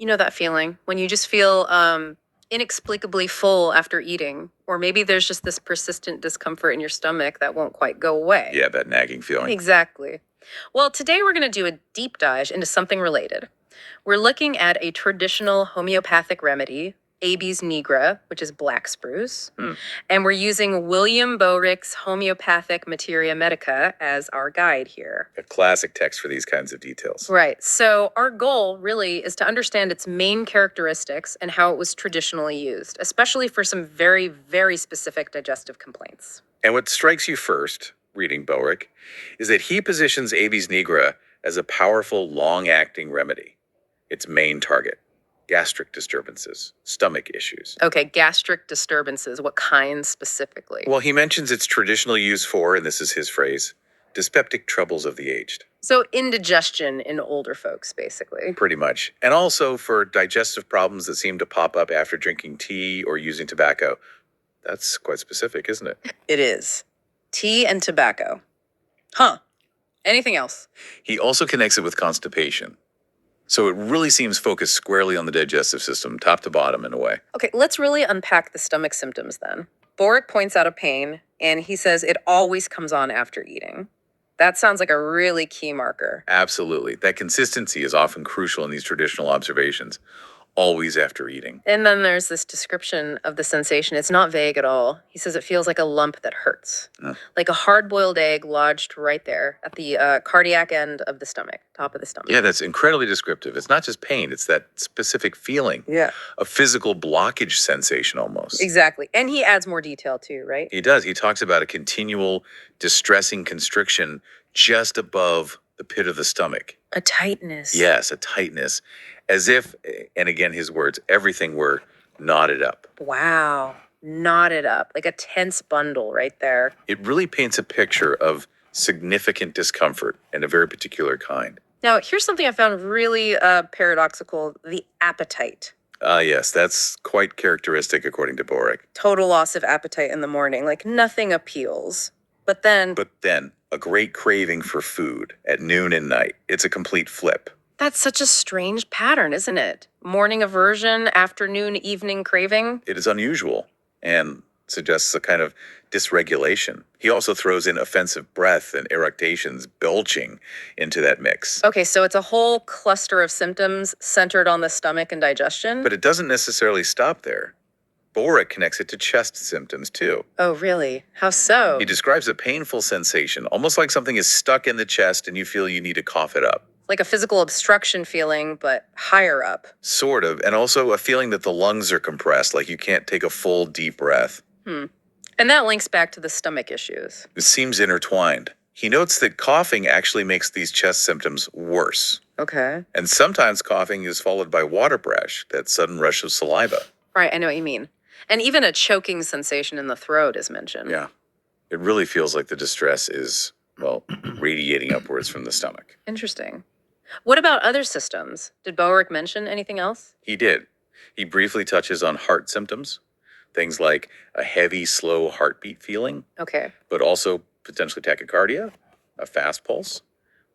You know that feeling when you just feel inexplicably full after eating, or maybe there's just this persistent discomfort in your stomach that won't quite go away. Yeah, that nagging feeling. Exactly. Well, today we're going to do a deep dive into something related. We're looking at a traditional homeopathic remedy, Abies nigra, which is black spruce. And we're using William Boericke's Homeopathic Materia Medica as our guide here. A classic text for these kinds of details. Right. So our goal really is to understand its main characteristics and how it was traditionally used, especially for some very, very specific digestive complaints. And what strikes you first, reading Boericke, is that he positions Abies nigra as a powerful, long-acting remedy. Its main target: gastric disturbances, stomach issues. Okay, gastric disturbances. What kinds specifically? Well, he mentions its traditional use for, and this is his phrase, dyspeptic troubles of the aged. So indigestion in older folks, basically. Pretty much. And also for digestive problems that seem to pop up after drinking tea or using tobacco. That's quite specific, isn't it? It is. Tea and tobacco. Huh. Anything else? He also connects it with constipation. So it really seems focused squarely on the digestive system, top to bottom in a way. Okay, let's really unpack the stomach symptoms then. Boericke points out a pain, and he says it always comes on after eating. That sounds like a really key marker. Absolutely. That consistency is often crucial in these traditional observations. Always after eating. And then there's this description of the sensation. It's not vague at all. He says it feels like a lump that hurts, like a hard-boiled egg lodged right there at the cardiac end of the stomach, top of the stomach. Yeah, that's incredibly descriptive. It's not just pain, it's that specific feeling. Yeah. A physical blockage sensation almost. Exactly. And he adds more detail too, right? He does. He talks about a continual distressing constriction just above the pit of the stomach. A tightness. Yes, a tightness. As if, and again his words, everything were knotted up. Wow. Knotted up, like a tense bundle right there. It really paints a picture of significant discomfort and a very particular kind. Now, here's something I found really paradoxical: the appetite. Yes, that's quite characteristic according to Boericke. Total loss of appetite in the morning, like nothing appeals. But then, a great craving for food at noon and night. It's a complete flip. That's such a strange pattern, isn't it? Morning aversion, afternoon, evening craving. It is unusual and suggests a kind of dysregulation. He also throws in offensive breath and eructations, belching into that mix. Okay, so it's a whole cluster of symptoms centered on the stomach and digestion. But it doesn't necessarily stop there. Boericke connects it to chest symptoms too. Oh, really? How so? He describes a painful sensation, almost like something is stuck in the chest and you feel you need to cough it up. Like a physical obstruction feeling, but higher up. Sort of, and also a feeling that the lungs are compressed, like you can't take a full, deep breath. And that links back to the stomach issues. It seems intertwined. He notes that coughing actually makes these chest symptoms worse. Okay. And sometimes coughing is followed by water breath, that sudden rush of saliva. Right, I know what you mean. And even a choking sensation in the throat is mentioned. Yeah. It really feels like the distress is, well, radiating upwards from the stomach. Interesting. What about other systems? Did Boericke mention anything else? He did. He briefly touches on heart symptoms, things like a heavy, slow heartbeat feeling. Okay. But also potentially tachycardia, a fast pulse,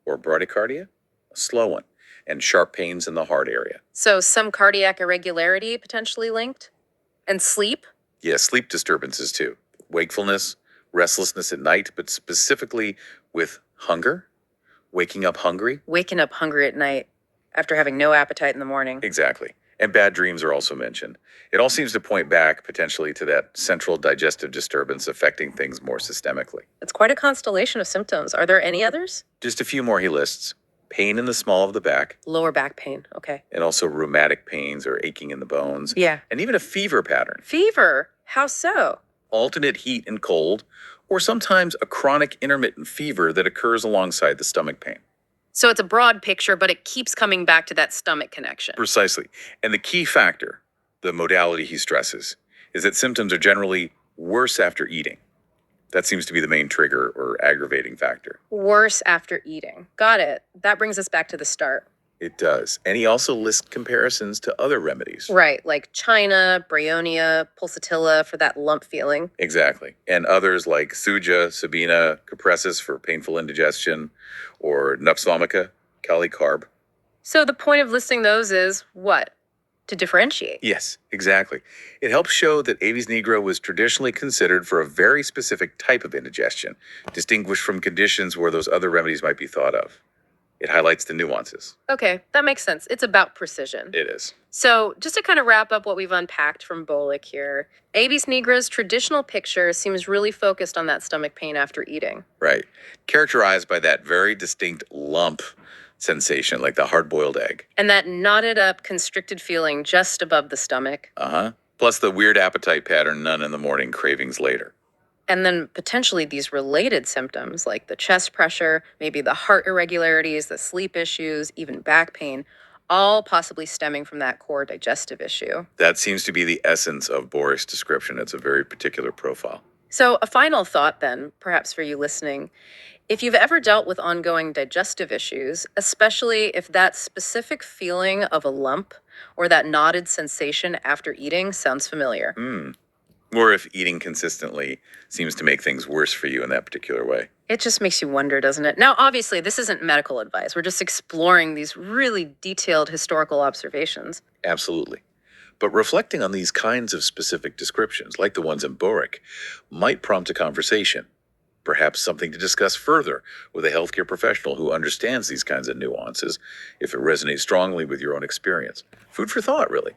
or bradycardia, a slow one, and sharp pains in the heart area. So some cardiac irregularity potentially linked? And sleep? Yeah, sleep disturbances too. Wakefulness, restlessness at night, but specifically with hunger, waking up hungry. Waking up hungry at night after having no appetite in the morning. Exactly. And bad dreams are also mentioned. It all seems to point back potentially to that central digestive disturbance affecting things more systemically. It's quite a constellation of symptoms. Are there any others? Just a few more he lists. Pain in the small of the back. Lower back pain. Okay. And also rheumatic pains or aching in the bones. Yeah. And even a fever pattern. Fever? How so? Alternate heat and cold, or sometimes a chronic intermittent fever that occurs alongside the stomach pain. So it's a broad picture, but it keeps coming back to that stomach connection. Precisely. And the key factor, the modality he stresses, is that symptoms are generally worse after eating. That seems to be the main trigger or aggravating factor. Worse after eating. Got it. That brings us back to the start. It does. And he also lists comparisons to other remedies. Right, like China, Bryonia, Pulsatilla for that lump feeling. Exactly. And others like Thuja, Sabina, Capressus for painful indigestion, or Nux vomica, Calicarb. So the point of listing those is what? to differentiate. Yes, exactly. It helps show that Abies nigra was traditionally considered for a very specific type of indigestion, distinguished from conditions where those other remedies might be thought of. It highlights the nuances. Okay, that makes sense. It's about precision. It is. So, just to kind of wrap up what we've unpacked from Boericke here, Abies nigra's traditional picture seems really focused on that stomach pain after eating. Right. Characterized by that very distinct lump sensation, like the hard boiled egg. And that knotted up, constricted feeling just above the stomach. Plus the weird appetite pattern, none in the morning, cravings later. And then potentially these related symptoms like the chest pressure, maybe the heart irregularities, the sleep issues, even back pain, all possibly stemming from that core digestive issue. That seems to be the essence of Boericke's description. It's a very particular profile. So, a final thought then, perhaps for you listening. If you've ever dealt with ongoing digestive issues, especially if that specific feeling of a lump or that knotted sensation after eating sounds familiar, Or if eating consistently seems to make things worse for you in that particular way. it just makes you wonder, doesn't it? Now, obviously, this isn't medical advice. We're just exploring these really detailed historical observations. Absolutely. But reflecting on these kinds of specific descriptions, like the ones in Boericke, might prompt a conversation. Perhaps something to discuss further with a healthcare professional who understands these kinds of nuances if it resonates strongly with your own experience. Food for thought, really.